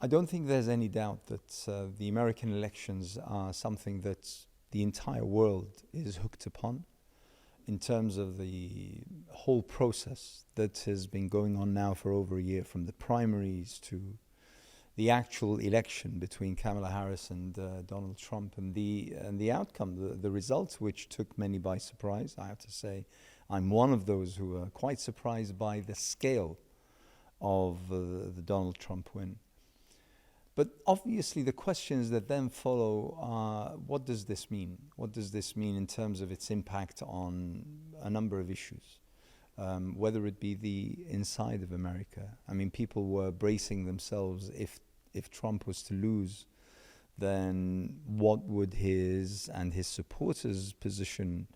I don't think there's any doubt that the American elections are something that the entire world is hooked upon in terms of the whole process that has been going on now for over a year, from the primaries to the actual election between Kamala Harris and Donald Trump, and the outcome, the results, which took many by surprise. I have to say, I'm one of those who are quite surprised by the scale of the Donald Trump win. But obviously the questions that then follow are, what does this mean? What does this mean in terms of its impact on a number of issues? Whether it be the inside of America. I mean, people were bracing themselves, if Trump was to lose, then what would his and his supporters' position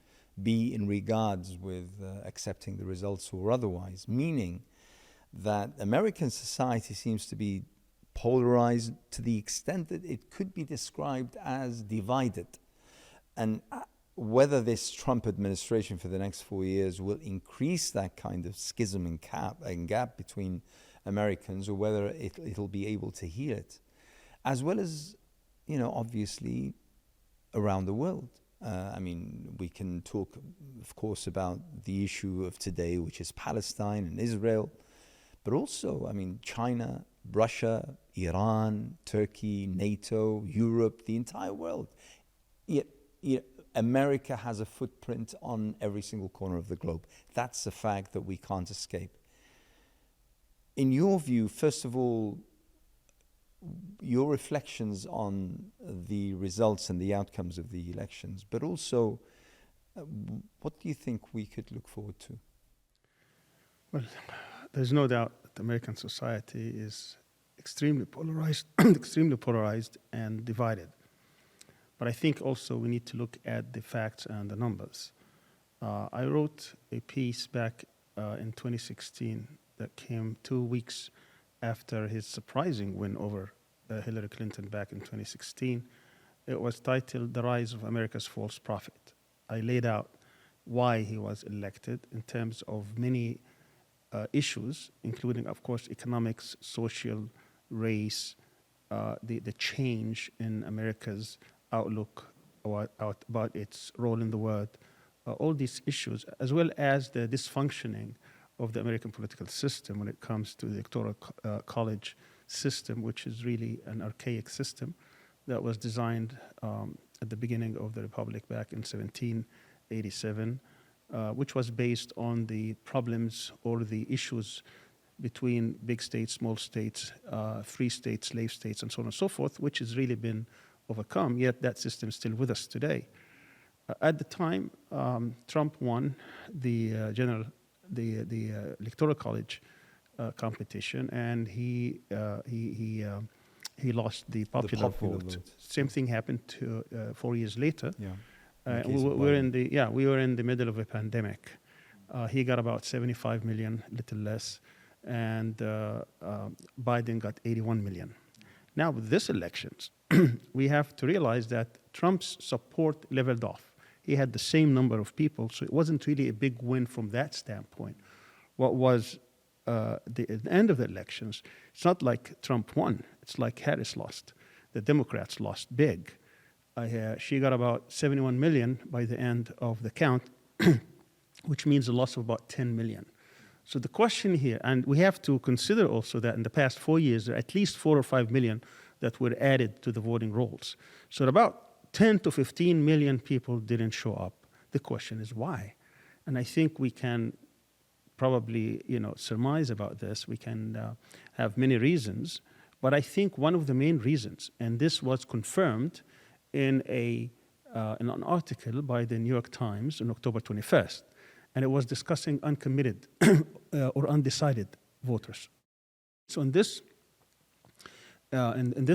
be in regards with accepting the results or otherwise? Meaning that American society seems to be polarized to the extent that it could be described as divided. And whether this Trump administration for the next 4 years will increase that kind of schism and gap between Americans, or whether it'll be able to heal it, as well as, obviously around the world. I mean, we can talk, of course, about the issue of today, which is Palestine and Israel, but also, I mean, China, Russia, Iran, Turkey, NATO, Europe, the entire world. Yet America has a footprint on every single corner of the globe. That's a fact that we can't escape. In your view, first of all, your reflections on the results and the outcomes of the elections, but also, what do you think we could look forward to? Well, there's no doubt that American society is extremely polarized and divided. But I think also we need to look at the facts and the numbers. I wrote a piece back in 2016 that came 2 weeks after his surprising win over Hillary Clinton back in 2016. It was titled "The Rise of America's False Prophet." I laid out why he was elected in terms of many issues, including, of course, economics, social, race, the change in America's outlook about its role in the world, all these issues, as well as the dysfunctioning of the American political system when it comes to the electoral college system, which is really an archaic system that was designed at the beginning of the Republic back in 1787, which was based on the problems or the issues between big states, small states, free states, slave states, and so on and so forth, which has really been overcome, yet that system is still with us today. At the time, Trump won the electoral college competition, and he lost the popular vote. Same thing happened 4 years later. Yeah. We were in the middle of a pandemic. He got about 75 million, little less, and Biden got 81 million. Now, with this elections, we have to realize that Trump's support leveled off. He had the same number of people, so it wasn't really a big win from that standpoint. What was the end of the elections, it's not like Trump won. It's like Harris lost. The Democrats lost big. She got about 71 million by the end of the count, which means a loss of about 10 million. So the question here, and we have to consider also that in the past 4 years, there are at least 4 or 5 million that were added to the voting rolls. So about 10 to 15 million people didn't show up. The question is why? And I think we can probably, surmise about this. We can have many reasons, but I think one of the main reasons, and this was confirmed in an article by the New York Times on October 21st, and it was discussing uncommitted or undecided voters. So in this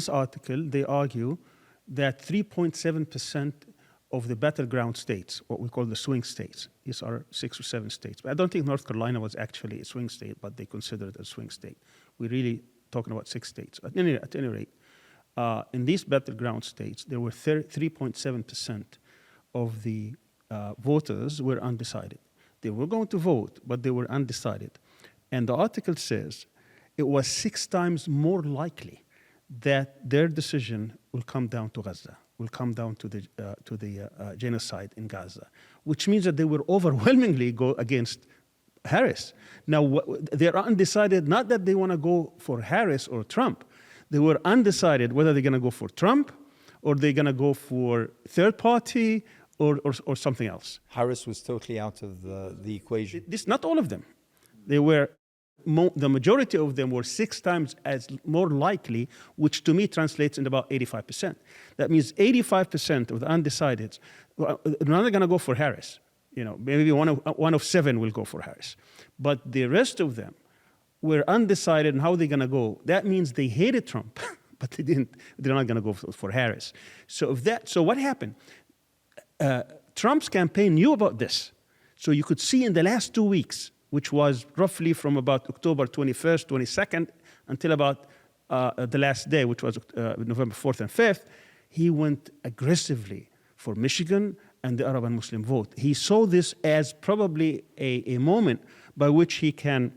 article, they argue that 3.7% of the battleground states, what we call the swing states, these are 6 or 7 states. But I don't think North Carolina was actually a swing state, but they consider it a swing state. We're really talking about 6 states. At any rate, in these battleground states, there were 3.7% of the voters were undecided. They were going to vote, but they were undecided. And the article says it was 6 times more likely that their decision will come down to Gaza, will come down to the genocide in Gaza, which means that they will overwhelmingly go against Harris. Now, they're undecided, not that they want to go for Harris or Trump. They were undecided whether they're going to go for Trump or they're going to go for third party or something else. Harris was totally out of the equation. Not all of them. They were, the majority of them were 6 times as more likely, which to me translates into about 85%. That means 85% of the undecideds are not going to go for Harris. You know, maybe one of 7 will go for Harris. But the rest of them were undecided on how they're going to go. That means they hated Trump, but they're not going to go for Harris. So what happened? Trump's campaign knew about this. So you could see in the last 2 weeks, which was roughly from about October 21st, 22nd, until about the last day, which was November 4th and 5th, he went aggressively for Michigan and the Arab and Muslim vote. He saw this as probably a moment by which he can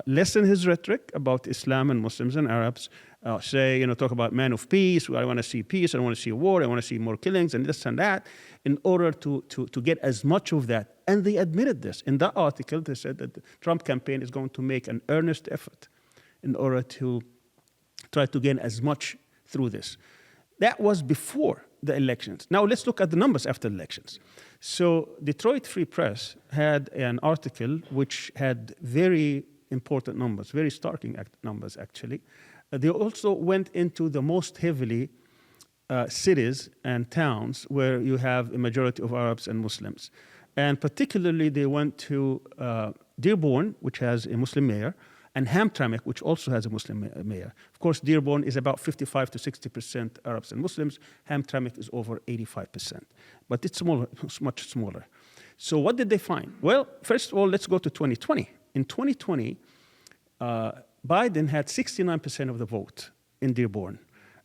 lessen his rhetoric about Islam and Muslims and Arabs, talk about man of peace, I want to see peace, I don't want to see war, I want to see more killings and this and that, in order to get as much of that. And they admitted this. In that article, they said that the Trump campaign is going to make an earnest effort in order to try to gain as much through this. That was before the elections. Now let's look at the numbers after the elections. So Detroit Free Press had an article which had very important numbers, very startling numbers actually. They also went into the most heavily cities and towns where you have a majority of Arabs and Muslims. And particularly they went to Dearborn, which has a Muslim mayor, and Hamtramck, which also has a Muslim mayor. Of course, Dearborn is about 55 to 60% Arabs and Muslims. Hamtramck is over 85%. But it's smaller, much smaller. So what did they find? Well, first of all, let's go to 2020. In 2020, Biden had 69% of the vote in Dearborn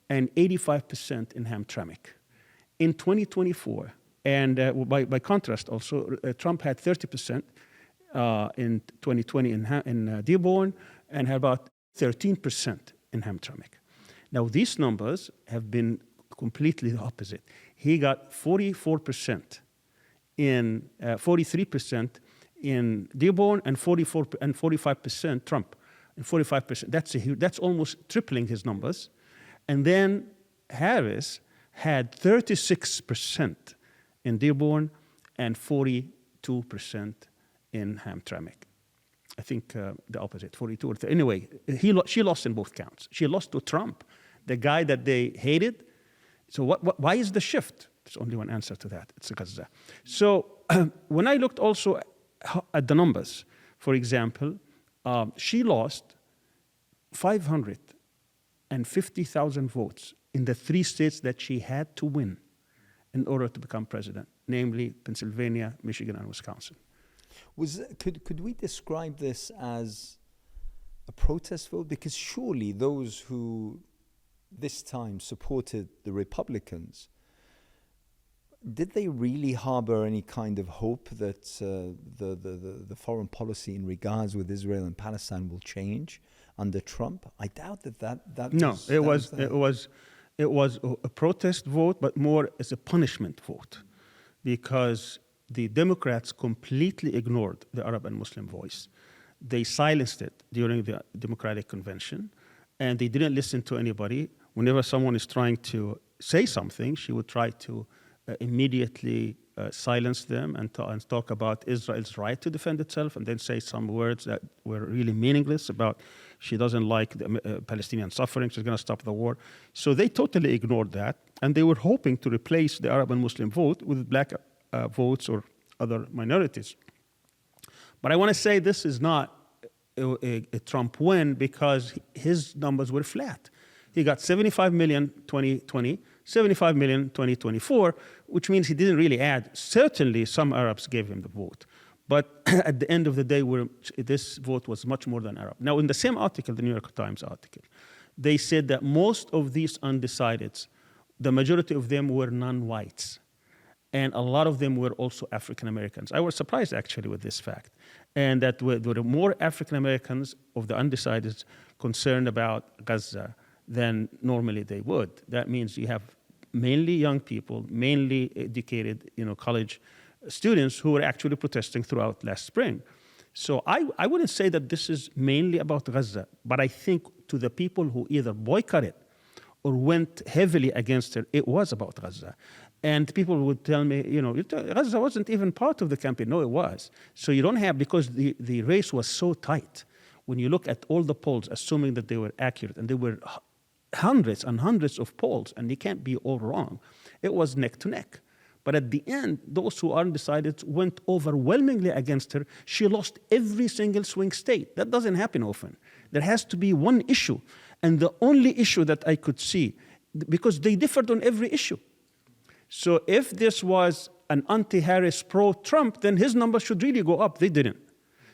and 85% in Hamtramck. In 2024, and by contrast also, Trump had 30% in 2020 in Dearborn and had about 13% in Hamtramck. Now these numbers have been completely the opposite. He got 44% in 43% in Dearborn and 45% Trump. And 45%, that's almost tripling his numbers. And then Harris had 36% in Dearborn and 42% in Hamtramck. I think the opposite, 42 or 30. Anyway, she lost in both counts. She lost to Trump, the guy that they hated. So why is the shift? There's only one answer to that. It's Gaza. So when I looked also at the numbers, for example, she lost 550,000 votes in the 3 states that she had to win in order to become president, namely Pennsylvania, Michigan, and Wisconsin. Could we describe this as a protest vote? Because surely those who this time supported the Republicans, did they really harbor any kind of hope that the foreign policy in regards with Israel and Palestine will change under Trump? I doubt that. No, it was a protest vote, but more as a punishment vote, because the Democrats completely ignored the Arab and Muslim voice. They silenced it during the Democratic Convention, and they didn't listen to anybody. Whenever someone is trying to say something, she would try to immediately silence them and talk about Israel's right to defend itself, and then say some words that were really meaningless about she doesn't like the Palestinian suffering, she's going to stop the war. So they totally ignored that, and they were hoping to replace the Arab and Muslim vote with black votes or other minorities. But I want to say this is not a Trump win, because his numbers were flat. He got 75 million 2020, 75 million 2024, which means he didn't really add. Certainly some Arabs gave him the vote. But at the end of the day, this vote was much more than Arab. Now, in the same article, the New York Times article, they said that most of these undecideds, the majority of them were non-whites. And a lot of them were also African Americans. I was surprised actually with this fact. And that there were more African Americans of the undecideds concerned about Gaza than normally they would. That means you have mainly young people, mainly educated, college students who were actually protesting throughout last spring. So I wouldn't say that this is mainly about Gaza, but I think to the people who either boycotted or went heavily against her, it was about Gaza. And people would tell me, Gaza wasn't even part of the campaign. No, it was. So you don't have, because the race was so tight. When you look at all the polls, assuming that they were accurate, and there were hundreds and hundreds of polls, and they can't be all wrong, it was neck to neck. But at the end, those who are undecided went overwhelmingly against her. She lost every single swing state. That doesn't happen often. There has to be one issue. And the only issue that I could see, because they differed on every issue. So if this was an anti-Harris, pro-Trump, then his numbers should really go up. They didn't.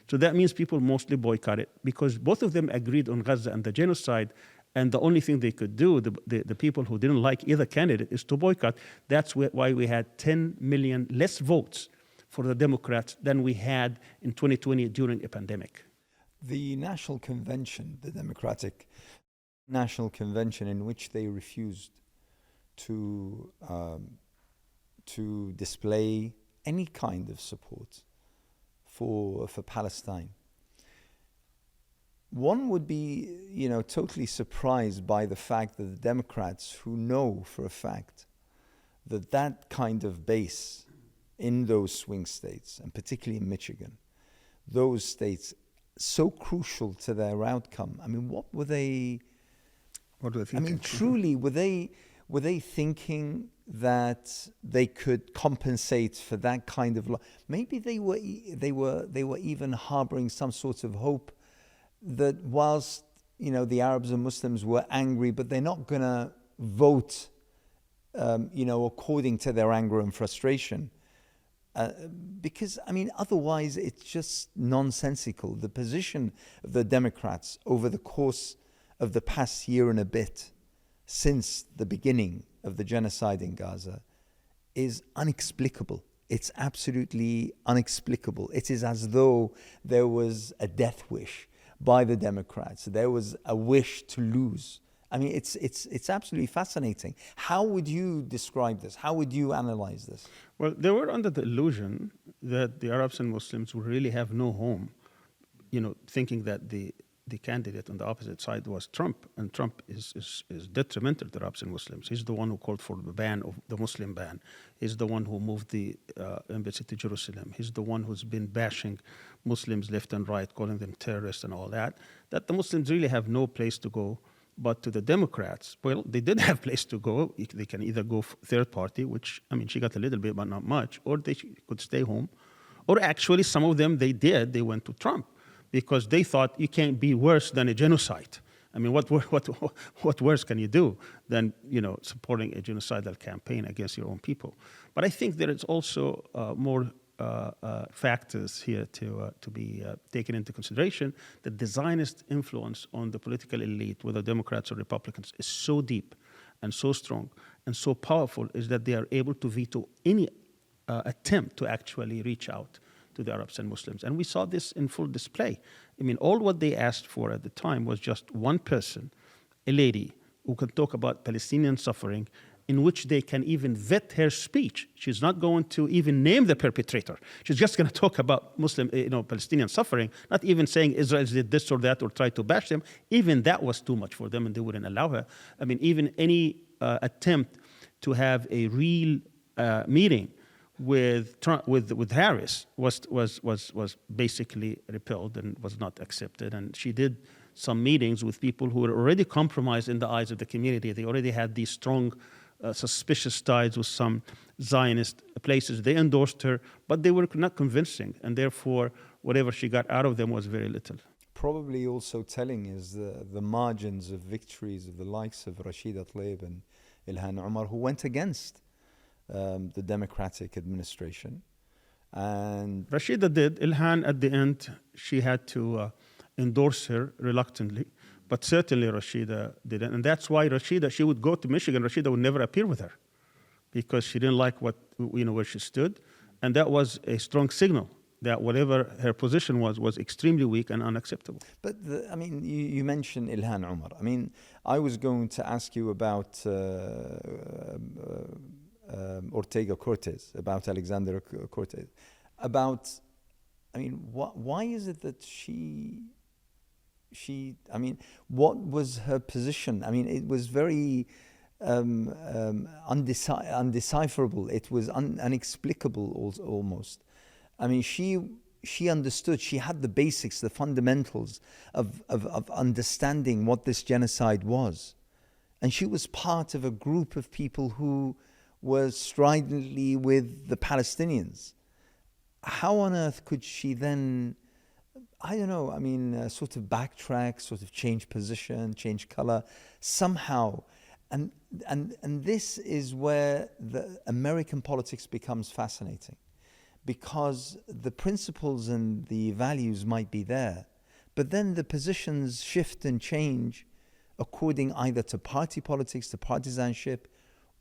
So that means people mostly boycotted because both of them agreed on Gaza and the genocide. And the only thing they could do, the people who didn't like either candidate, is to boycott. That's why we had 10 million less votes for the Democrats than we had in 2020 during a pandemic. The National Convention, the Democratic National Convention, in which they refused to display any kind of support for Palestine. One would be, totally surprised by the fact that the Democrats, who know for a fact that that kind of base in those swing states, and particularly in Michigan, those states so crucial to their outcome. I mean, what were they? What were they thinking? I mean, truly, were they thinking that they could compensate for that kind of? Maybe they were even harboring some sort of hope that whilst the Arabs and Muslims were angry, but they're not going to vote, according to their anger and frustration, because otherwise it's just nonsensical. The position of the Democrats over the course of the past year and a bit, since the beginning of the genocide in Gaza, is inexplicable. It's absolutely inexplicable. It is as though there was a death wish by the Democrats. There was a wish to lose. I mean, it's absolutely fascinating. How would you describe this? How would you analyze this? Well, they were under the illusion that the Arabs and Muslims would really have no home, thinking that the candidate on the opposite side was Trump, and Trump is detrimental to Arabs and Muslims. He's the one who called for the ban of the Muslim ban. He's the one who moved the embassy to Jerusalem. He's the one who's been bashing Muslims left and right, calling them terrorists and all that. That the Muslims really have no place to go. But to the Democrats, well, they did have place to go. They can either go third party, which, she got a little bit, but not much, or they could stay home. Or actually, some of them, they went to Trump because they thought you can't be worse than a genocide. I mean, what worse can you do than, supporting a genocidal campaign against your own people? But I think there is also more factors here to be taken into consideration. The Zionist influence on the political elite, whether Democrats or Republicans, is so deep and so strong and so powerful, is that they are able to veto any attempt to actually reach out to the Arabs and Muslims. And we saw this in full display. All what they asked for at the time was just one person, a lady, who can talk about Palestinian suffering, in which they can even vet her speech. She's not going to even name the perpetrator. She's just going to talk about Muslim, Palestinian suffering, not even saying Israel did this or that or try to bash them. Even that was too much for them, and they wouldn't allow her. Even any attempt to have a real meeting with Trump, with Harris was basically repelled and was not accepted. And she did some meetings with people who were already compromised in the eyes of the community. They already had these strong, suspicious ties with some Zionist places. They endorsed her, but they were not convincing, and therefore whatever she got out of them was very little. Probably also telling is the margins of victories of the likes of Rashida Tlaib and Ilhan Omar, who went against the Democratic administration. And Rashida did. Ilhan, at the end, she had to endorse her reluctantly, but certainly Rashida didn't. And that's why Rashida, she would go to Michigan. Rashida would never appear with her because she didn't like where she stood. And that was a strong signal that whatever her position was extremely weak and unacceptable. But I mean, you mentioned Ilhan Omar. I mean, I was going to ask you about Ortega Cortez, about Alexander Cortez, about. I mean, why is it that she? I mean, what was her position? I mean, it was very undecipherable. It was inexplicable almost. I mean, she understood. She had the basics, the fundamentals of understanding what this genocide was, and she was part of a group of people who were stridently with the Palestinians. How on earth could she then? I don't know, I mean, sort of backtrack, sort of change position, change color, somehow. And this is where the American politics becomes fascinating, because the principles and the values might be there, but then the positions shift and change according either to party politics, to partisanship,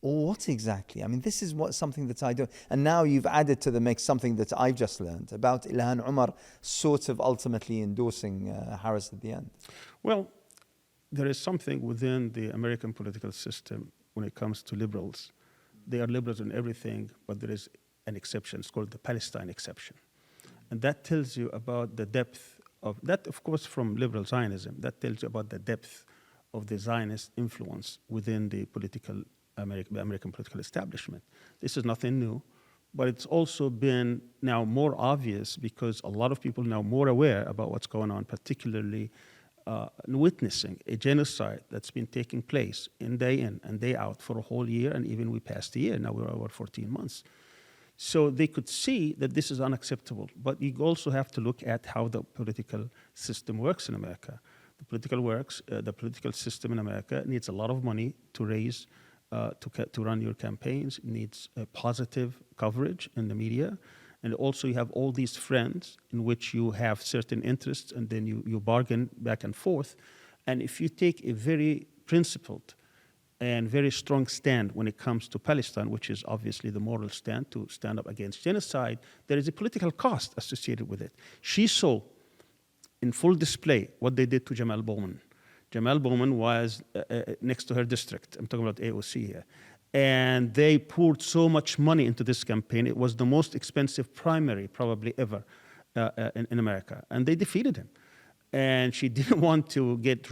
or what exactly? I mean, this is something that I don't. And now you've added to the mix something that I've just learned about Ilhan Omar sort of ultimately endorsing Harris at the end. Well, there is something within the American political system when it comes to liberals. They are liberals in everything, but there is an exception. It's called the Palestine exception. And that tells you about the depth of that, of course, from liberal Zionism. That tells you about the depth of the Zionist influence within the American political establishment. This is nothing new, but it's also been now more obvious because a lot of people now more aware about what's going on, particularly witnessing a genocide that's been taking place in and day out for a whole year, and even we passed a year, now we're over 14 months. So they could see that this is unacceptable, but you also have to look at how the political system works in America. The political system in America needs a lot of money to raise to run your campaigns. It needs positive coverage in the media. And also you have all these friends in which you have certain interests, and then you bargain back and forth. And if you take a very principled and very strong stand when it comes to Palestine, which is obviously the moral stand to stand up against genocide, there is a political cost associated with it. She saw in full display what they did to Jamal Bowman. Jamal Bowman was next to her district. I'm talking about AOC here. And they poured so much money into this campaign. It was the most expensive primary probably ever in America. And they defeated him. And she didn't want to get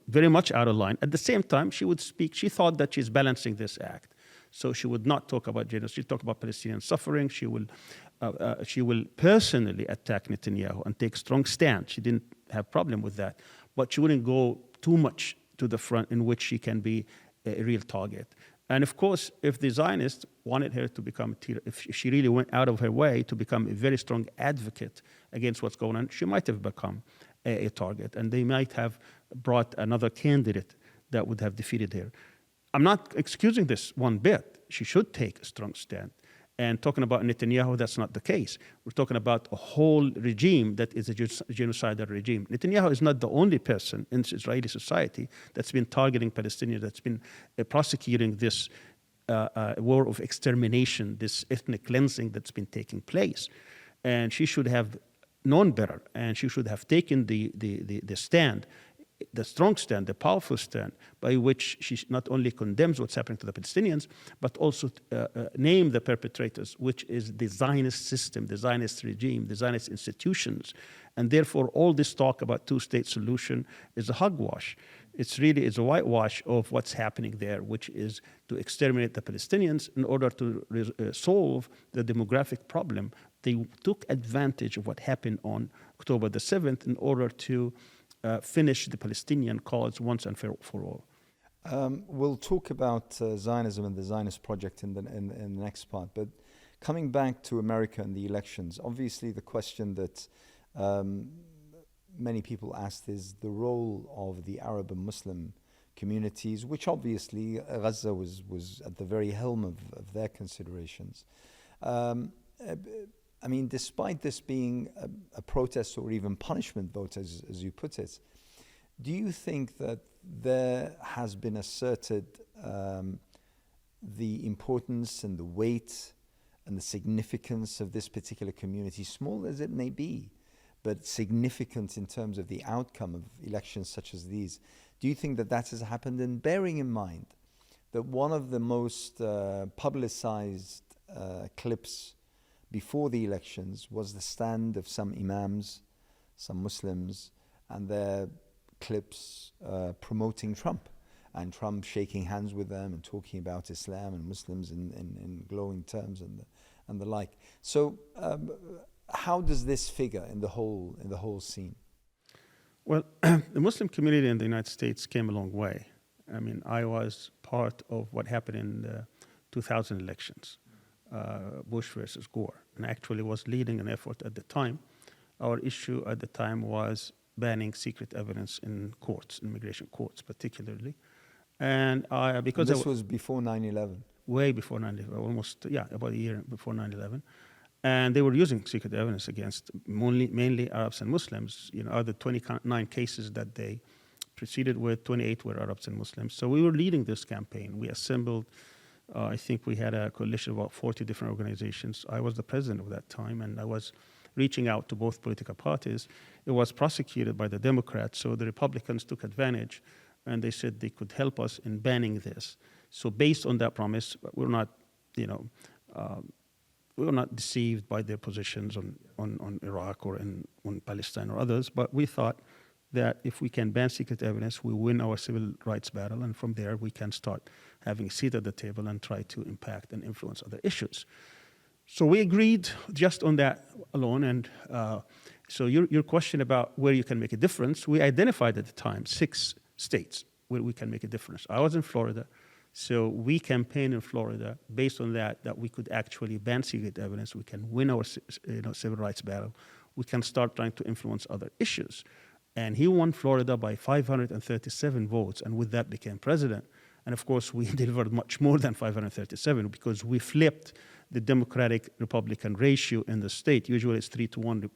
very much out of line. At the same time, she would speak. She thought that she's balancing this act. So she would not talk about genocide. She'd talk about Palestinian suffering. She will personally attack Netanyahu and take strong stand. She didn't have problem with that. But she wouldn't go too much to the front in which she can be a real target. And of course, if the Zionists wanted her to become, if she really went out of her way to become a very strong advocate against what's going on, she might have become a target. And they might have brought another candidate that would have defeated her. I'm not excusing this one bit. She should take a strong stand. And talking about Netanyahu, that's not the case. We're talking about a whole regime that is a genocidal regime. Netanyahu is not the only person in Israeli society that's been targeting Palestinians, that's been prosecuting this war of extermination, this ethnic cleansing that's been taking place. And she should have known better, and she should have taken the stand, the strong stand, the powerful stand, by which she not only condemns what's happening to the Palestinians, but also name the perpetrators, which is the Zionist system, the Zionist regime, the Zionist institutions. And therefore, all this talk about two-state solution is a hogwash. It's a whitewash of what's happening there, which is to exterminate the Palestinians in order to solve the demographic problem. They took advantage of what happened on October the 7th in order to finish the Palestinian cause once and for all. We'll talk about Zionism and the Zionist project in the next part, but coming back to America and the elections, obviously the question that many people asked is the role of the Arab and Muslim communities, which obviously Gaza was at the very helm of their considerations. I mean, despite this being a protest or even punishment vote, as you put it, do you think that there has been asserted the importance and the weight and the significance of this particular community, small as it may be, but significant in terms of the outcome of elections such as these. Do you think that that has happened? And bearing in mind that one of the most publicized clips before the elections was the stand of some imams, some Muslims, and their clips promoting Trump, and Trump shaking hands with them and talking about Islam and Muslims in glowing terms and the like. So how does this figure in the whole scene? Well, the Muslim community in the United States came a long way. I mean, I was part of what happened in the 2000 elections, Bush versus Gore, and actually was leading an effort at the time. Our issue at the time was banning secret evidence in courts, immigration courts particularly. And because this was before 9/11. Way before 9/11, almost, about a year before 9/11. And they were using secret evidence against mainly Arabs and Muslims. Out of the 29 cases that they proceeded with, 28 were Arabs and Muslims. So we were leading this campaign. We assembled, I think we had a coalition of about 40 different organizations. I was the president of that time, and I was reaching out to both political parties. It was prosecuted by the Democrats, so the Republicans took advantage, and they said they could help us in banning this. So based on that promise, we're not, we were not deceived by their positions on Iraq or on Palestine or others, but we thought that if we can ban secret evidence, we win our civil rights battle, and from there we can start having a seat at the table and try to impact and influence other issues. So we agreed just on that alone, and so your question about where you can make a difference, we identified at the time 6 states where we can make a difference. I was in Florida. So we campaigned in Florida based on that we could actually ban secret evidence. We can win our civil rights battle. We can start trying to influence other issues. And he won Florida by 537 votes, and with that became president. And of course, we delivered much more than 537 because we flipped the Democratic-Republican ratio in the state. Usually it's 3-1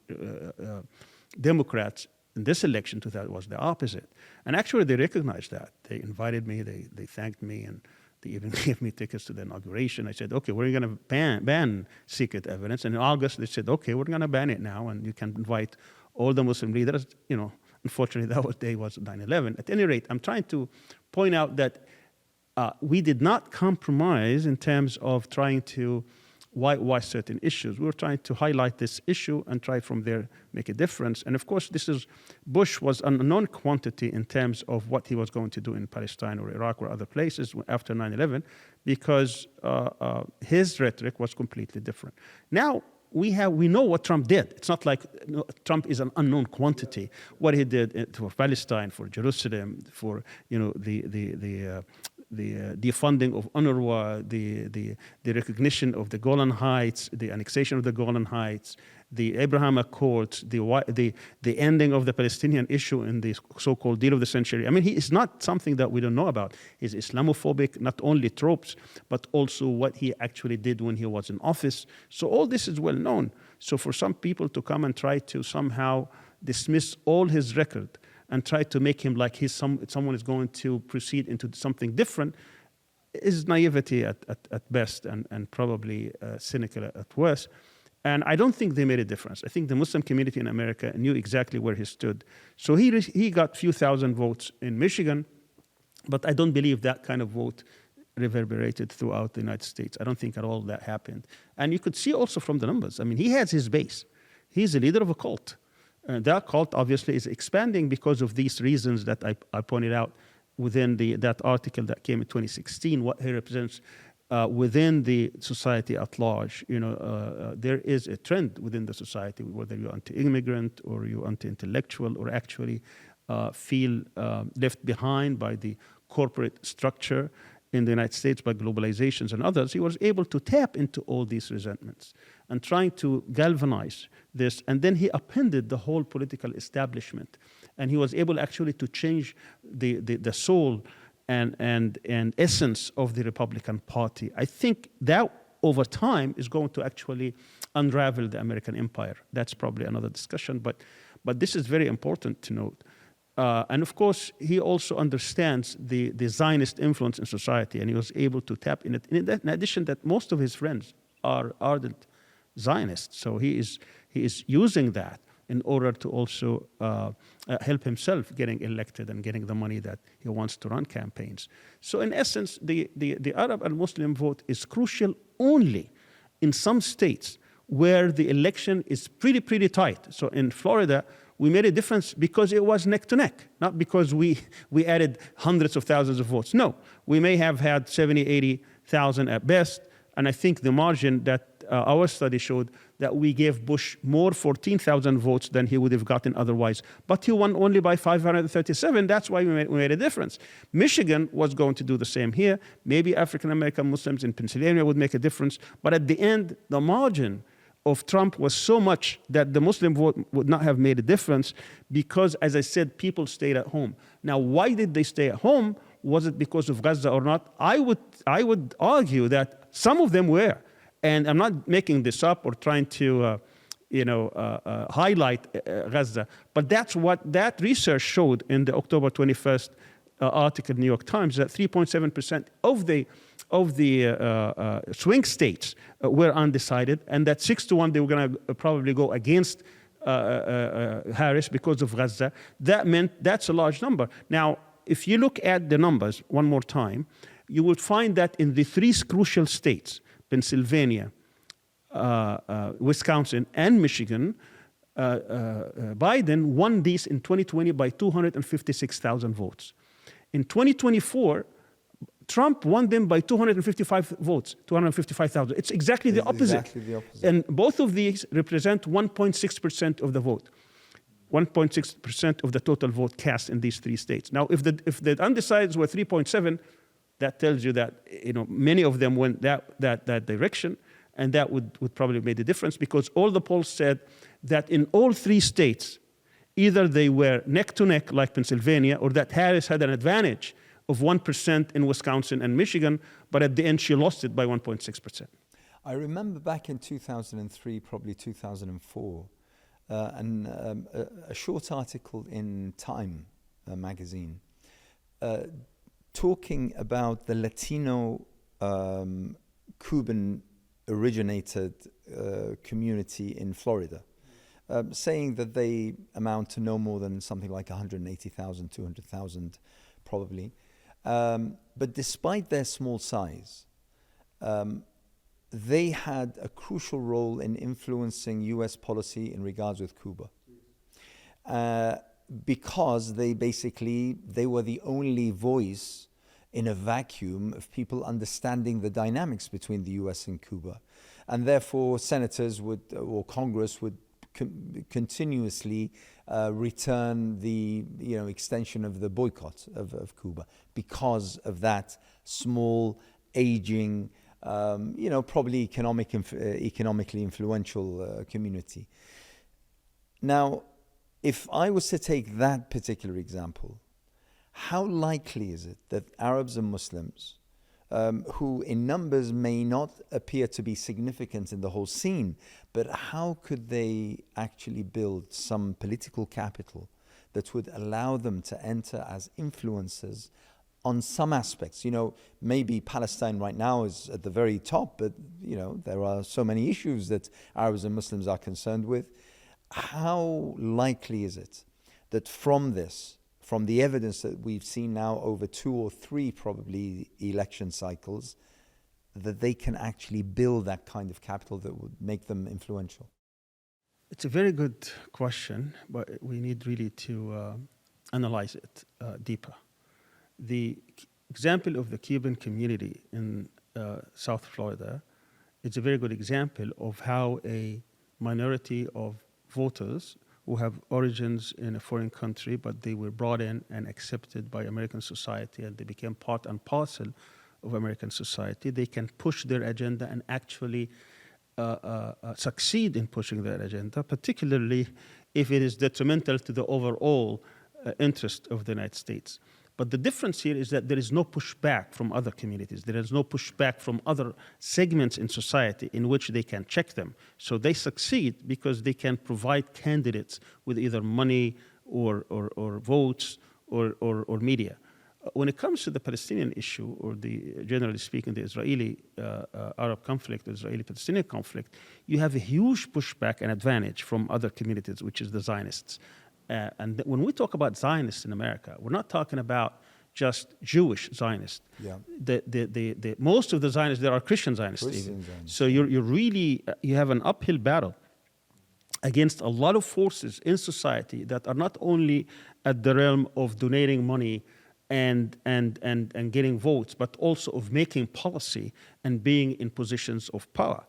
Democrats. In this election, it was the opposite. And actually, they recognized that. They invited me, they thanked me, and they even gave me tickets to the inauguration. I said, okay, we're going to ban secret evidence. And in August, they said, okay, we're going to ban it now, and you can invite all the Muslim leaders. Unfortunately, that day was 9/11. At any rate, I'm trying to point out that we did not compromise in terms of trying to whitewash certain issues. We were trying to highlight this issue and try from there make a difference. And of course, Bush was an unknown quantity in terms of what he was going to do in Palestine or Iraq or other places after 9/11, because his rhetoric was completely different. Now we know what Trump did. It's not like Trump is an unknown quantity. What he did for Palestine, for Jerusalem, for the defunding of UNRWA, the recognition of the Golan Heights, the annexation of the Golan Heights, the Abraham Accords, the ending of the Palestinian issue in the so-called deal of the century. I mean, he is not something that we don't know about. He's Islamophobic, not only tropes, but also what he actually did when he was in office. So all this is well known. So for some people to come and try to somehow dismiss all his record and try to make him like someone is going to proceed into something different is naivety at best and probably cynical at worst. And I don't think they made a difference. I think the Muslim community in America knew exactly where he stood. So he got a few thousand votes in Michigan, but I don't believe that kind of vote reverberated throughout the United States. I don't think at all that happened. And you could see also from the numbers, I mean, he has his base. He's a leader of a cult. And that cult obviously is expanding because of these reasons that I pointed out within that article that came in 2016, what he represents within the society at large. There is a trend within the society, whether you're anti-immigrant or you're anti-intellectual or actually feel left behind by the corporate structure in the United States by globalizations and others. He was able to tap into all these resentments and trying to galvanize this. And then he appended the whole political establishment. And he was able actually to change the soul and essence of the Republican Party. I think that over time is going to actually unravel the American empire. That's probably another discussion, but this is very important to note. And of course, he also understands the Zionist influence in society, and he was able to tap in it. In addition, that most of his friends are ardent Zionists. So he is using that in order to also help himself getting elected and getting the money that he wants to run campaigns. So in essence, the Arab and Muslim vote is crucial only in some states where the election is pretty tight. So in Florida, we made a difference because it was neck to neck, not because we added hundreds of thousands of votes. No, we may have had 70, 80,000 at best. And I think the margin that our study showed that we gave Bush more 14,000 votes than he would have gotten otherwise. But he won only by 537. That's why we made a difference. Michigan was going to do the same here. Maybe African-American Muslims in Pennsylvania would make a difference. But at the end, the margin of Trump was so much that the Muslim vote would not have made a difference because, as I said, people stayed at home. Now, why did they stay at home? Was it because of Gaza or not? I would argue that some of them were. And I'm not making this up or trying to highlight Gaza, but that's what that research showed in the October 21st article in the New York Times, that 3.7% of the swing states were undecided, and that 6-1 they were going to probably go against Harris because of Gaza. That meant that's a large number. Now, if you look at the numbers one more time, you would find that in the three crucial states, Pennsylvania, Wisconsin, and Michigan, Biden won these in 2020 by 256,000 votes. In 2024, Trump won them by 255 votes, 255,000. It's exactly the opposite. Exactly the opposite. And both of these represent 1.6% of the vote. 1.6% of the total vote cast in these three states. Now, if the undecideds were 3.7, that tells you that many of them went that direction, and that would probably make the difference because all the polls said that in all three states, either they were neck to neck like Pennsylvania, or that Harris had an advantage of 1% in Wisconsin and Michigan, but at the end she lost it by 1.6%. I remember back in 2003, probably 2004, a short article in Time magazine talking about the Latino Cuban originated community in Florida, saying that they amount to no more than something like 180,000, 200,000 probably. But despite their small size, they had a crucial role in influencing US policy in regards with Cuba. Because they were the only voice in a vacuum of people understanding the dynamics between the US and Cuba. And therefore, senators or Congress would continuously return the extension of the boycott of Cuba because of that small, aging, probably economically influential community. Now, if I was to take that particular example, how likely is it that Arabs and Muslims, who in numbers may not appear to be significant in the whole scene, but how could they actually build some political capital that would allow them to enter as influencers on some aspects? Maybe Palestine right now is at the very top, but there are so many issues that Arabs and Muslims are concerned with. How likely is it that from the evidence that we've seen now over 2 or 3 probably election cycles, that they can actually build that kind of capital that would make them influential? It's a very good question, but we need really to analyze it deeper. The example of the Cuban community in South Florida is a very good example of how a minority of voters who have origins in a foreign country, but they were brought in and accepted by American society, and they became part and parcel of American society. They can push their agenda and actually succeed in pushing their agenda, particularly if it is detrimental to the overall interest of the United States. But the difference here is that there is no pushback from other communities. There is no pushback from other segments in society in which they can check them. So they succeed because they can provide candidates with either money or votes or media. when it comes to the Palestinian issue, or generally speaking, the Israeli-Arab conflict, the Israeli-Palestinian conflict, you have a huge pushback and advantage from other communities, which is the Zionists. And when we talk about Zionists in America, we're not talking about just Jewish Zionists. Yeah. Most of the Zionists, there are Christian Zionists even. So you have an uphill battle against a lot of forces in society that are not only at the realm of donating money and getting votes, but also of making policy and being in positions of power.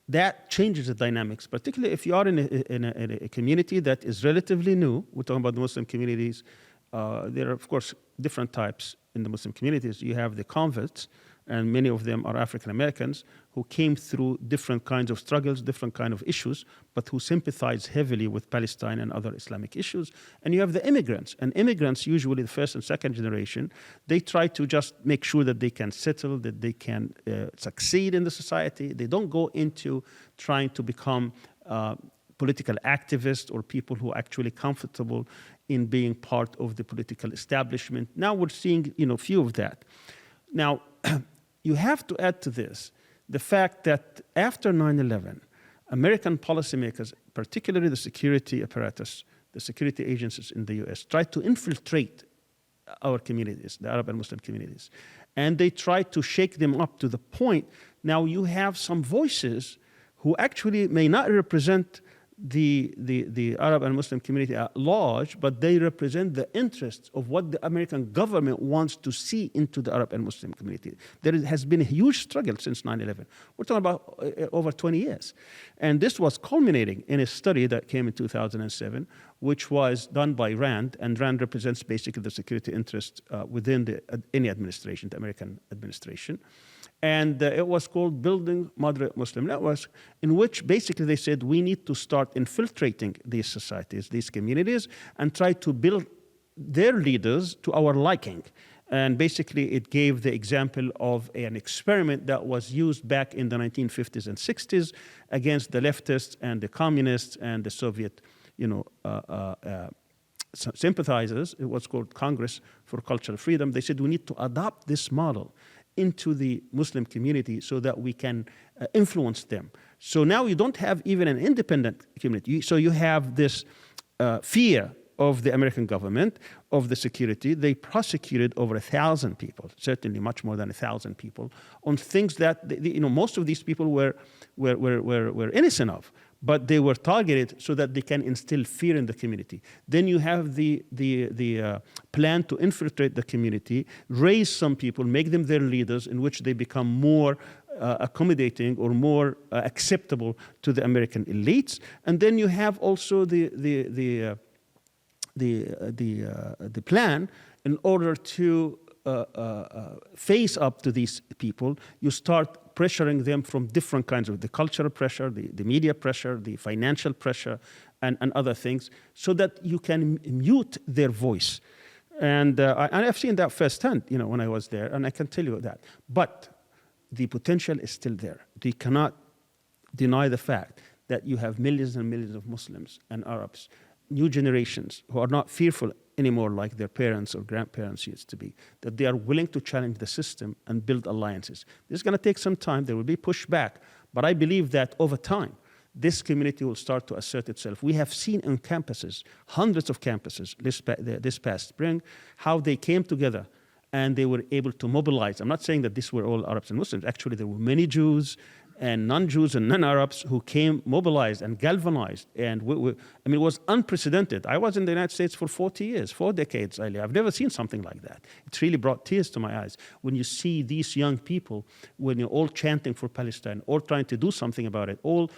That changes the dynamics, particularly if you are in a community that is relatively new. We're talking about the Muslim communities. There are, of course, different types in the Muslim communities. You have the converts, and many of them are African Americans who came through different kinds of struggles, different kind of issues, but who sympathize heavily with Palestine and other Islamic issues. And you have the immigrants. And immigrants, usually the first and second generation, they try to just make sure that they can settle, that they can succeed in the society. They don't go into trying to become political activists or people who are actually comfortable in being part of the political establishment. Now we're seeing, few of that. Now, you have to add to this the fact that after 9/11, American policymakers, particularly the security apparatus, the security agencies in the US, tried to infiltrate our communities, the Arab and Muslim communities. And they tried to shake them up to the point, now you have some voices who actually may not represent the Arab and Muslim community at large, but they represent the interests of what the American government wants to see into the Arab and Muslim community. There has been a huge struggle since 9/11. We're talking about over 20 years. And this was culminating in a study that came in 2007, which was done by RAND, and RAND represents basically the security interest within any administration, the American administration. And it was called Building Moderate Muslim Networks, in which basically they said we need to start infiltrating these societies, these communities, and try to build their leaders to our liking. And basically it gave the example of an experiment that was used back in the 1950s and 60s against the leftists and the communists and the Soviet, sympathizers. It was called Congress for Cultural Freedom. They said we need to adopt this model into the Muslim community so that we can influence them. So now you don't have even an independent community. So you have this fear of the American government, of the security. They prosecuted over 1,000 people, certainly much more than 1,000 people, on things that most of these people were innocent of, but they were targeted so that they can instill fear in the community. Then you have the plan to infiltrate the community, raise some people, make them their leaders, in which they become more accommodating or more acceptable to the American elites. And then you have also the plan in order to face up to these people. You start pressuring them from different kinds of the cultural pressure, the media pressure, the financial pressure, and other things, so that you can mute their voice. And I've seen that firsthand, when I was there, and I can tell you that. But the potential is still there. They cannot deny the fact that you have millions and millions of Muslims and Arabs, new generations, who are not fearful anymore like their parents or grandparents used to be, that they are willing to challenge the system and build alliances. This is going to take some time. There will be pushback. But I believe that over time, this community will start to assert itself. We have seen on campuses, hundreds of campuses this past spring, how they came together and they were able to mobilize. I'm not saying that these were all Arabs and Muslims. Actually, there were many Jews and non-Jews and non-Arabs who came mobilized and galvanized. And it was unprecedented. I was in the United States for 40 years, 4 decades. I've never seen something like that. It really brought tears to my eyes when you see these young people, when you're all chanting for Palestine, all trying to do something about it, all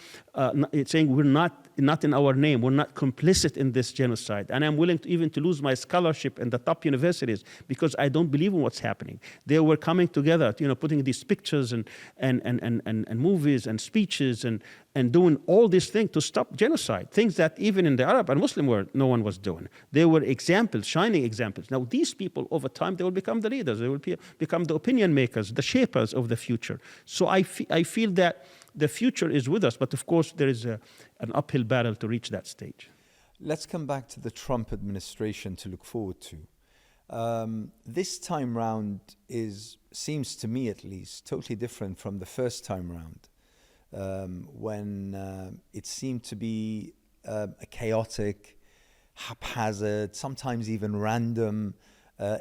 saying we're not in our name, we're not complicit in this genocide. And I'm willing to lose my scholarship in the top universities because I don't believe in what's happening. They were coming together, putting these pictures and movies and speeches and doing all these things to stop genocide, things that even in the Arab and Muslim world, no one was doing. They were examples, shining examples. Now, these people, over time, they will become the leaders. They will become the opinion makers, the shapers of the future. So I feel that the future is with us, but of course, there is an uphill battle to reach that stage. Let's come back to the Trump administration to look forward to. This time round seems to me at least, totally different from the first time round, when it seemed to be a chaotic, haphazard, sometimes even random,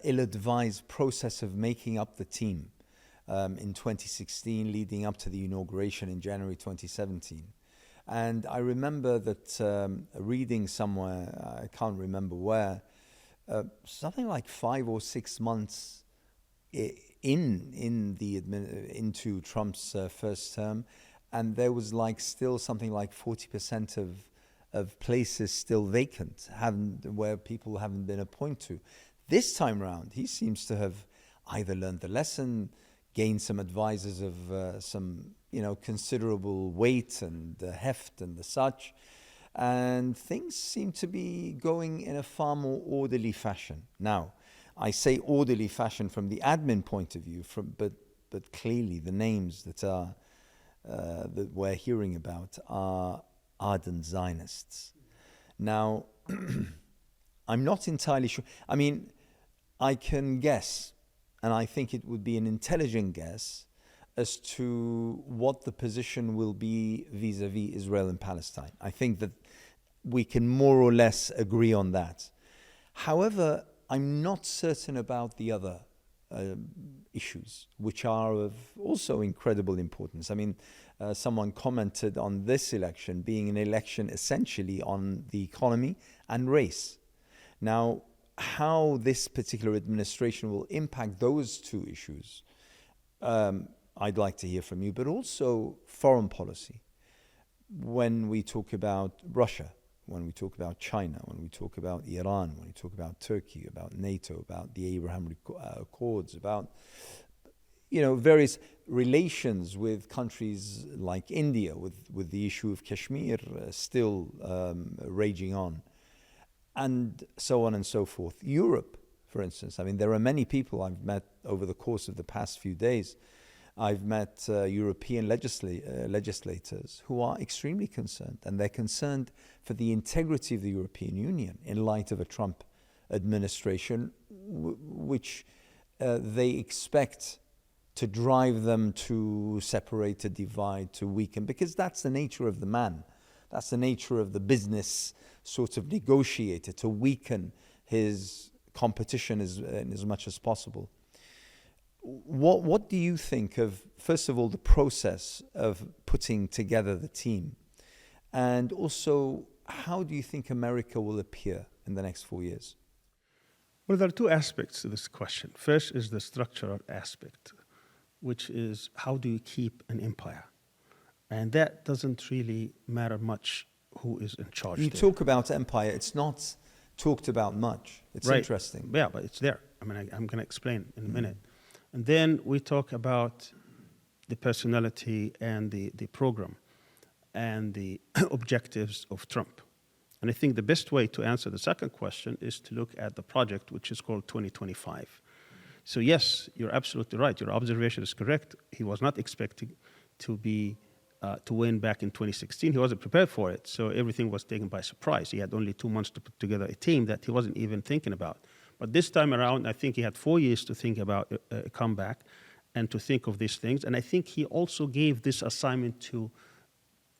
ill-advised process of making up the team in 2016, leading up to the inauguration in January 2017. And I remember that reading somewhere, I can't remember where, something like 5 or 6 months into Trump's first term, and there was like still something like 40% of places still vacant, where people haven't been appointed to. This time round, he seems to have either learned the lesson, gained some advisors of some considerable weight and heft and the such, and things seem to be going in a far more orderly fashion. Now, I say orderly fashion from the admin point of view, but clearly the names that we're hearing about are ardent Zionists. Now, I'm not entirely sure. I mean, I can guess, and I think it would be an intelligent guess, as to what the position will be vis-a-vis Israel and Palestine. I think that we can more or less agree on that. However, I'm not certain about the other issues, which are of also incredible importance. I mean, someone commented on this election being an election essentially on the economy and race. Now, how this particular administration will impact those two issues, I'd like to hear from you, but also foreign policy. When we talk about Russia, when we talk about China, when we talk about Iran, when we talk about Turkey, about NATO, about the Abraham Accords, about various relations with countries like India, with the issue of Kashmir still raging on, and so on and so forth. Europe, for instance, I mean, there are many people I've met over the course of the past few days. I've met European legislators who are extremely concerned, and they're concerned for the integrity of the European Union in light of a Trump administration, which they expect to drive them to separate, to divide, to weaken, because that's the nature of the man. That's the nature of the business sort of negotiator, to weaken his competition as much as possible. What do you think of, first of all, the process of putting together the team? And also, how do you think America will appear in the next 4 years? Well, there are two aspects to this question. First is the structural aspect, which is how do you keep an empire? And that doesn't really matter much who is in charge. You talk about empire, it's not talked about much. It's right. Interesting. Yeah, but it's there. I mean, I'm going to explain in a minute. And then we talk about the personality and the program and the objectives of Trump. And I think the best way to answer the second question is to look at the project, which is called 2025. So yes, you're absolutely right. Your observation is correct. He was not expecting to win back in 2016. He wasn't prepared for it. So everything was taken by surprise. He had only 2 months to put together a team that he wasn't even thinking about. But this time around, I think he had 4 years to think about a comeback and to think of these things. And I think he also gave this assignment to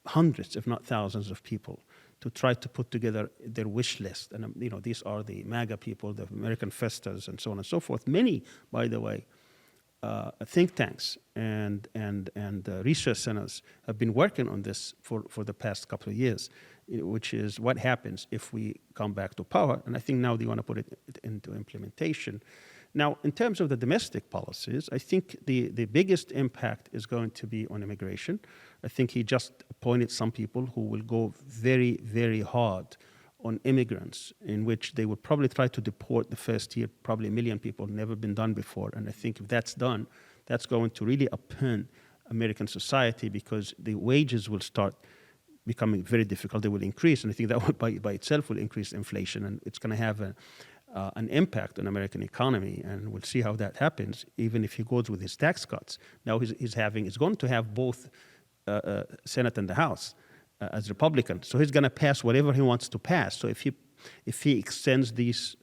hundreds, if not thousands, of people to try to put together their wish list. And these are the MAGA people, the American Festas, and so on and so forth. Many, by the way, think tanks and research centers have been working on this for the past couple of years, which is what happens if we come back to power. And I think now they want to put it into implementation. Now, in terms of the domestic policies, I think the biggest impact is going to be on immigration. I think he just appointed some people who will go very, very hard on immigrants, in which they would probably try to deport the first year, probably 1 million people, never been done before. And I think if that's done, that's going to really upend American society, because the wages will start becoming very difficult. They will increase, and I think that will by itself will increase inflation, and it's going to have an impact on American economy, and we'll see how that happens, even if he goes with his tax cuts. Now he's going to have both Senate and the House as Republican, so he's going to pass whatever he wants to pass. So if he extends these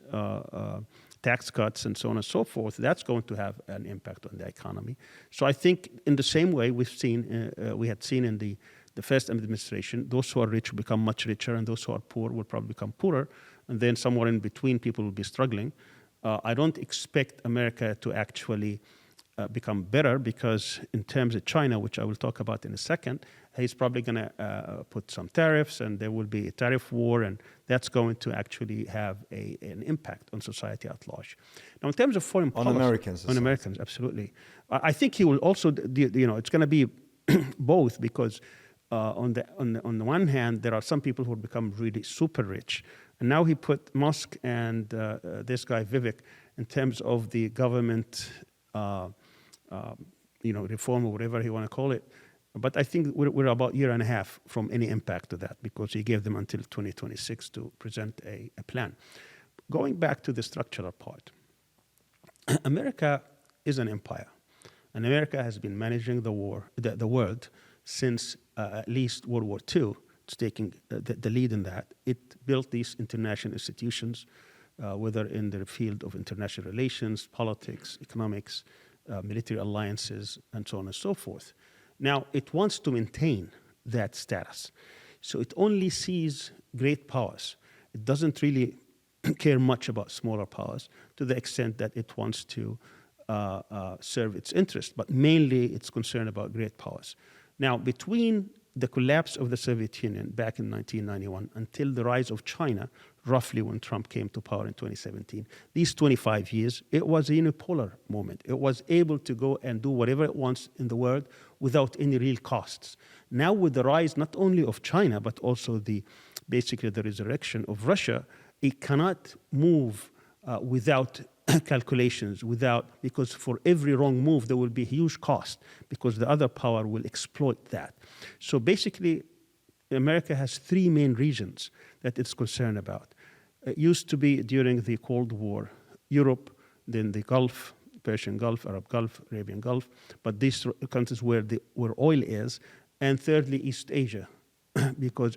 tax cuts and so on and so forth, that's going to have an impact on the economy. So I think in the same way we had seen in the first administration, those who are rich will become much richer and those who are poor will probably become poorer. And then somewhere in between, people will be struggling. I don't expect America to actually become better, because in terms of China, which I will talk about in a second, he's probably going to put some tariffs, and there will be a tariff war, and that's going to actually have an impact on society at large. Now, in terms of foreign policy, on Americans, on Americans, absolutely. I think he will also, it's going to be both, because on the one hand, there are some people who have become really super rich, and now he put Musk and this guy Vivek in terms of the government, reform or whatever you want to call it. But I think we're about a year and a half from any impact to that, because he gave them until 2026 to present a plan. Going back to the structural part, America is an empire, and America has been managing the world since at least World War II. It's taking the lead in that. It built these international institutions, whether in the field of international relations, politics, economics, military alliances, and so on and so forth. Now, it wants to maintain that status. So it only sees great powers. It doesn't really care much about smaller powers, to the extent that it wants to serve its interest, but mainly it's concerned about great powers. Now, between the collapse of the Soviet Union back in 1991 until the rise of China, roughly when Trump came to power in 2017, these 25 years, it was a unipolar moment. It was able to go and do whatever it wants in the world without any real costs. Now, with the rise not only of China, but also basically the resurrection of Russia, it cannot move without calculations, because for every wrong move there will be huge cost, because the other power will exploit that. So basically, America has three main regions that it's concerned about. It used to be during the Cold War, Europe, then the Gulf, Persian Gulf, Arab Gulf, Arabian Gulf, but these countries where oil is, and thirdly, East Asia, because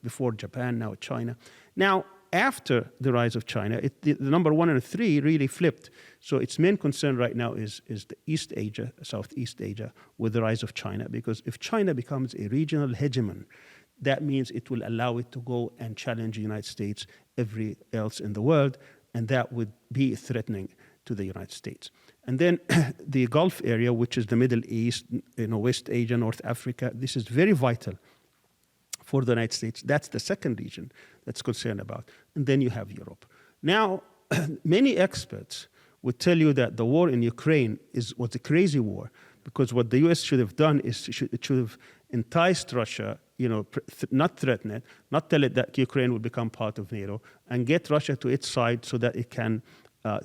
before Japan, now China. Now, after the rise of China, the number 1 and 3 really flipped. So its main concern right now is the East Asia, Southeast Asia, with the rise of China. Because if China becomes a regional hegemon, that means it will allow it to go and challenge the United States, everywhere else in the world, and that would be threatening to the United States. And then the Gulf area, which is the Middle East, West Asia, North Africa, this is very vital for the United States. That's the second region that's concerned about. And then you have Europe. Now, many experts would tell you that the war in Ukraine was a crazy war, because what the U.S. should have done is it should have enticed Russia, not threaten it, not tell it that Ukraine will become part of NATO, and get Russia to its side so that it can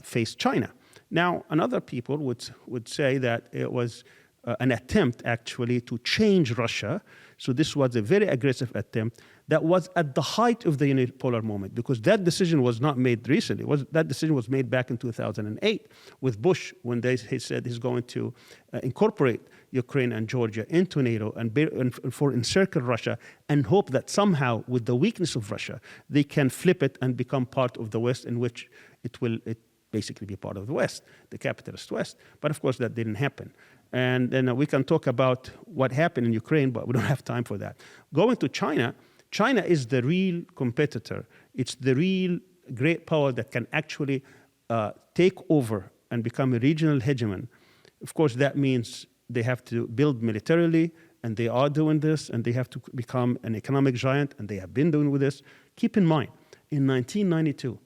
face China. Now, another people would say that it was an attempt actually to change Russia. So this was a very aggressive attempt that was at the height of the unipolar moment, because that decision was not made recently. That decision was made back in 2008 with Bush, when he said he's going to incorporate Ukraine and Georgia into NATO and encircle Russia, and hope that somehow, with the weakness of Russia, they can flip it and become part of the West, in which it basically be part of the West, the capitalist West. But of course, that didn't happen. And then we can talk about what happened in Ukraine, but we don't have time for that. Going to China, China is the real competitor. It's the real great power that can actually take over and become a regional hegemon. Of course, that means they have to build militarily, and they are doing this, and they have to become an economic giant, and they have been doing with this. Keep in mind, in 1992,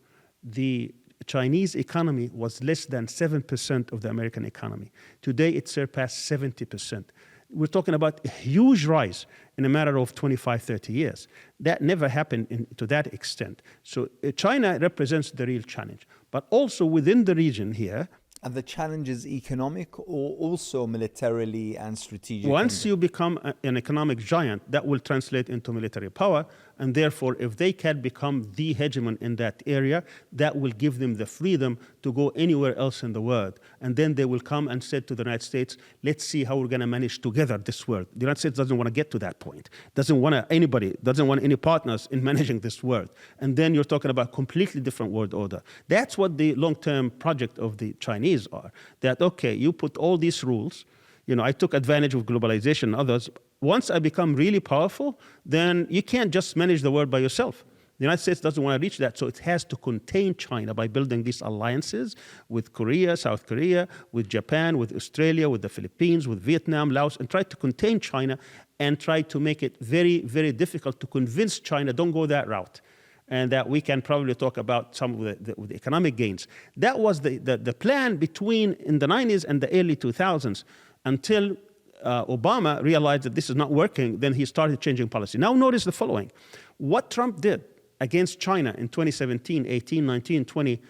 the Chinese economy was less than 7% of the American economy. Today, it surpassed 70%. We're talking about a huge rise in a matter of 25, 30 years. That never happened to that extent. So China represents the real challenge. But also within the region here, and the challenge is economic or also militarily and strategic? Once you become an economic giant, that will translate into military power. and therefore, if they can become the hegemon in that area, that will give them the freedom to go anywhere else in the world. And then they will come and say to the United States, let's see how we're going to manage together this world. The United States doesn't want to get to that point. Doesn't want any partners in managing this world. And then you're talking about completely different world order. That's what the long-term project of the Chinese are. That, okay, you put all these rules. I took advantage of globalization and others. Once I become really powerful, then you can't just manage the world by yourself. The United States doesn't want to reach that, so it has to contain China by building these alliances with Korea, South Korea, with Japan, with Australia, with the Philippines, with Vietnam, Laos, and try to contain China and try to make it very, very difficult to convince China, don't go that route. And that we can probably talk about some of the economic gains. That was the plan in the 90s and the early 2000s until Obama realized that this is not working, then he started changing policy. Now notice the following. What Trump did against China in 2017, 18, 19, 20,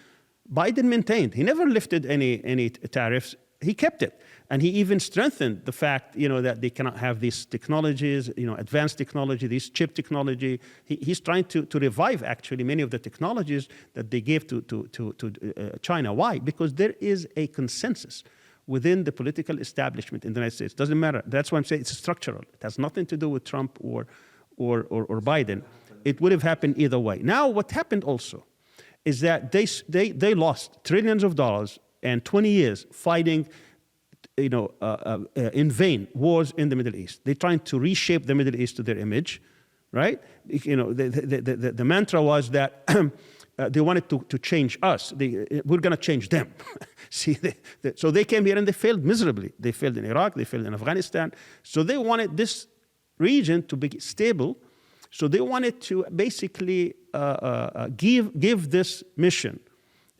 Biden maintained. He never lifted any tariffs. He kept it. And he even strengthened the fact, that they cannot have these technologies, advanced technology, this chip technology. He's trying to revive, actually, many of the technologies that they gave to China. Why? Because there is a consensus within the political establishment in the United States. Doesn't matter. That's why I'm saying it's structural. It has nothing to do with Trump or Biden. It would have happened either way. Now, what happened also is that they lost trillions of dollars and 20 years fighting, in vain wars in the Middle East. They're trying to reshape the Middle East to their image, right? The mantra was that they wanted to change us. We're going to change them. So they came here and they failed miserably. They failed in Iraq. They failed in Afghanistan. So they wanted this region to be stable. So they wanted to basically give this mission,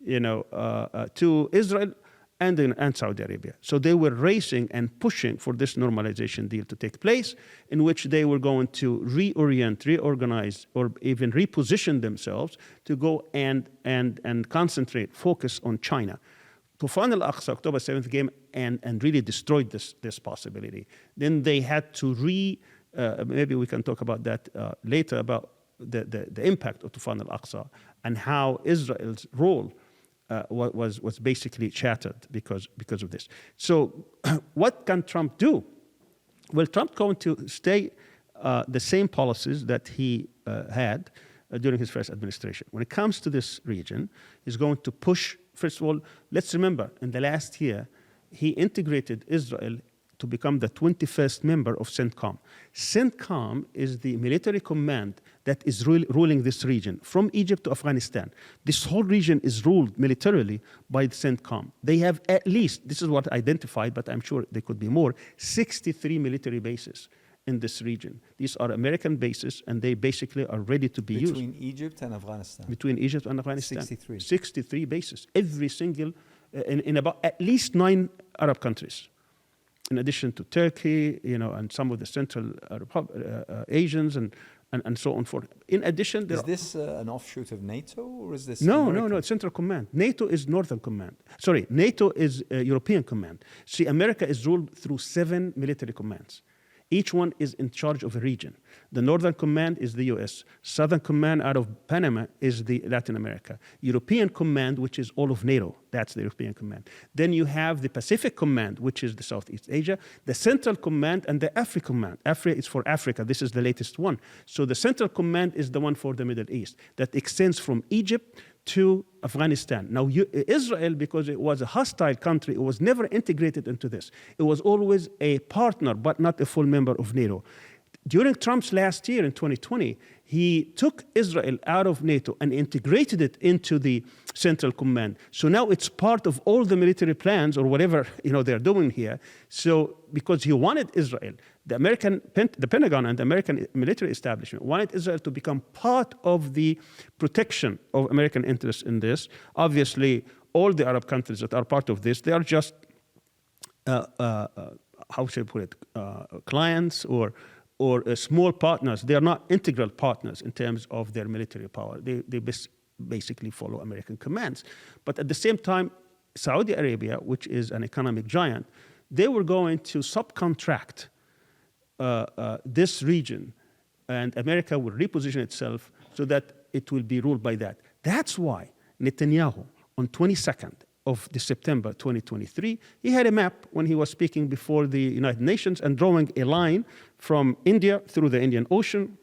to Israel and Saudi Arabia. So they were racing and pushing for this normalization deal to take place, in which they were going to reorganize, or even reposition themselves to go and concentrate, focus on China. Tufan al-Aqsa, October 7th, came and really destroyed this possibility. Then they had to maybe we can talk about that later, about the impact of Tufan al-Aqsa and how Israel's role was basically shattered because of this. So what can Trump do? Well, Trump going to stay the same policies that he had during his first administration. When it comes to this region, he's going to push. First of all, let's remember, in the last year, he integrated Israel to become the 21st member of CENTCOM. CENTCOM is the military command that is ruling this region, from Egypt to Afghanistan. This whole region is ruled militarily by the CENTCOM. They have at least, this is what identified, but I'm sure there could be more, 63 military bases in this region. These are American bases, and they basically are ready to be used. Between Egypt and Afghanistan? Between Egypt and Afghanistan. 63. 63 bases. Every single, in about at least 9 Arab countries. In addition to Turkey, and some of the Central Asians and so on forth. In addition, is this an offshoot of NATO, or is this? No, it's Central Command. NATO is Northern Command. Sorry, NATO is European Command. See, America is ruled through 7 military commands. Each one is in charge of a region. The Northern Command is the US. Southern Command out of Panama is the Latin America. European Command, which is all of NATO, that's the European Command. Then you have the Pacific Command, which is the Southeast Asia, the Central Command, and the Africa Command. Africa is for Africa. This is the latest one. So the Central Command is the one for the Middle East that extends from Egypt to Afghanistan. Now, Israel, because it was a hostile country, it was never integrated into this. It was always a partner, but not a full member of NATO. During Trump's last year in 2020, he took Israel out of NATO and integrated it into the Central Command. So now it's part of all the military plans or whatever they're doing here. So because he wanted Israel, the Pentagon and the American military establishment wanted Israel to become part of the protection of American interests in this. Obviously, all the Arab countries that are part of this, they are just, how should I put it, clients or small partners. They are not integral partners in terms of their military power. They basically follow American commands. But at the same time, Saudi Arabia, which is an economic giant, they were going to subcontract this region and America will reposition itself so that it will be ruled by that. That's why Netanyahu, on 22nd of September 2023, he had a map when he was speaking before the United Nations and drawing a line from India through the Indian Ocean,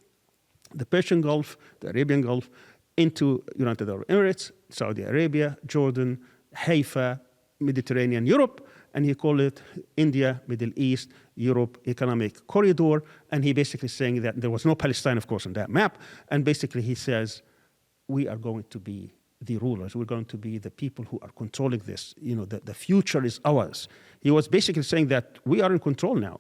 the Persian Gulf, the Arabian Gulf, into United Arab Emirates, Saudi Arabia, Jordan, Haifa, Mediterranean Europe, and he called it India, Middle East, Europe Economic Corridor. And he basically saying that there was no Palestine, of course, on that map. And basically he says, we are going to be the rulers. We're going to be the people who are controlling this. You know, the future is ours. He was basically saying that we are in control now.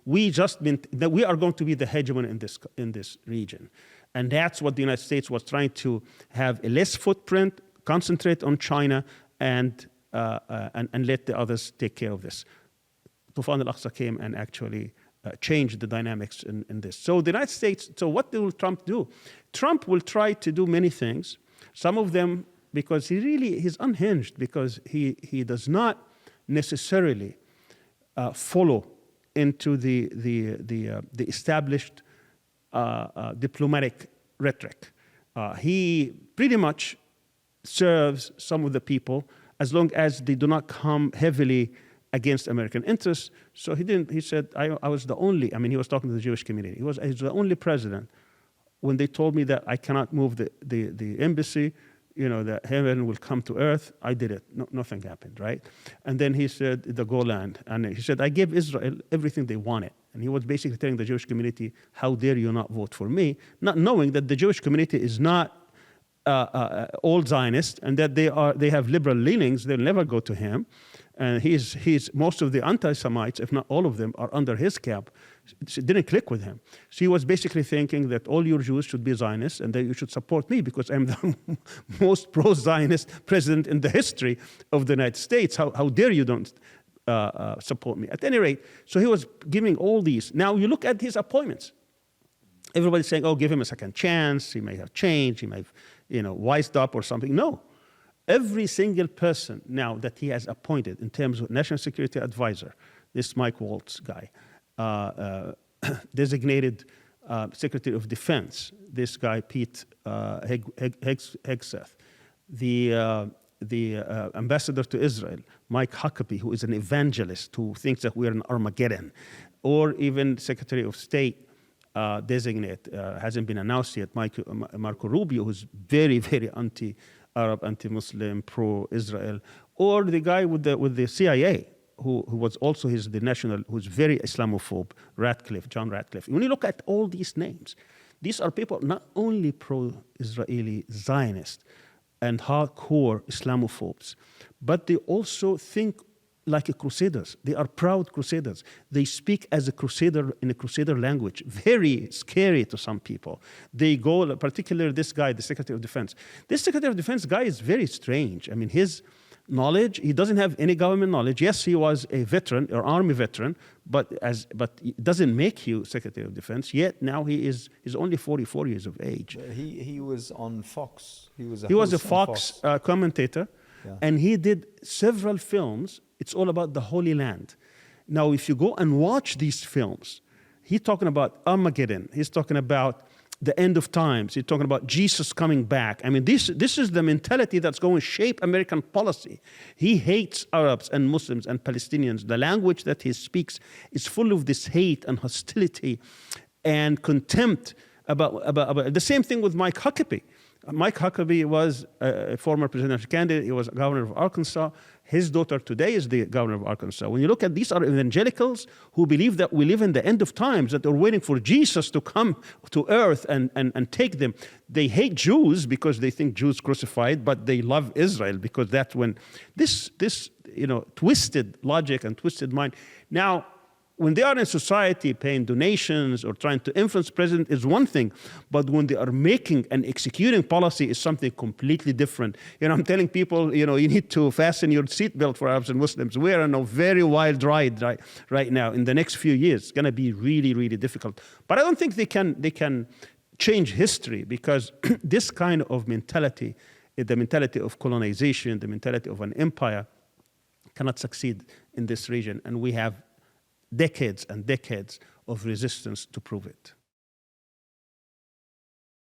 We are going to be the hegemon in this region. And that's what the United States was trying to have a less footprint, concentrate on China, and let the others take care of this. Tufan al-Aqsa came and actually changed the dynamics in this. So the United States, so what will Trump do? Trump will try to do many things. Some of them, because he's unhinged, because he does not necessarily follow into the established diplomatic rhetoric. He pretty much serves some of the people as long as they do not come heavily against American interests. So he said, I was the only, he was talking to the Jewish community. He was the only president when they told me that I cannot move the embassy, that heaven will come to earth. I did it. No, nothing happened, right? And then he said the Golan, and he said, I gave Israel everything they wanted. And he was basically telling the Jewish community, how dare you not vote for me? Not knowing that the Jewish community is not all Zionist, and that they have liberal leanings. They'll never go to him. And most of the anti-Semites, if not all of them, are under his camp. It didn't click with him. So he was basically thinking that all your Jews should be Zionists and that you should support me because I'm the most pro-Zionist president in the history of the United States. How dare you don't support me? At any rate, so he was giving all these. Now you look at his appointments. Everybody's saying, oh, give him a second chance. He may have changed. He may have, wised up or something. No. Every single person now that he has appointed in terms of national security advisor, this Mike Waltz guy, designated Secretary of Defense, this guy Pete Hegseth, the ambassador to Israel, Mike Huckabee, who is an evangelist who thinks that we're in Armageddon, or even Secretary of State designate, hasn't been announced yet, Marco Rubio, who's very, very anti-Arab, anti-Muslim, pro-Israel, or the guy with the CIA, who was also who's very Islamophobe, John Ratcliffe. When you look at all these names, these are people not only pro-Israeli Zionist and hardcore Islamophobes, but they also think like crusaders. They are proud crusaders. They speak as a crusader in a crusader language. Very scary to some people. They go, particularly this guy, the Secretary of Defense. This Secretary of Defense guy is very strange. His knowledge, he doesn't have any government knowledge. Yes, he was a veteran or army veteran, but it doesn't make you Secretary of Defense. Yet now he's only 44 years of age. He was on Fox. He was a Fox commentator, yeah. And he did several films. It's all about the Holy Land. Now, if you go and watch these films, he's talking about Armageddon. He's talking about the end of times. He's talking about Jesus coming back. This is the mentality that's going to shape American policy. He hates Arabs and Muslims and Palestinians. The language that he speaks is full of this hate and hostility and contempt about the same thing with Mike Huckabee. Mike Huckabee was a former presidential candidate. He was governor of Arkansas. His daughter today is the governor of Arkansas. When you look at these are evangelicals who believe that we live in the end of times, that they're waiting for Jesus to come to earth and take them. They hate Jews because they think Jews crucified, but they love Israel because that's when this twisted logic and twisted mind. Now, when they are in society paying donations or trying to influence president is one thing, but when they are making and executing policy is something completely different. I'm telling people, you need to fasten your seatbelt for Arabs and Muslims. We are on a very wild ride right now. In the next few years, it's going to be really, really difficult. But I don't think they can change history because this kind of mentality, the mentality of colonization, the mentality of an empire, cannot succeed in this region. And we have decades and decades of resistance to prove it.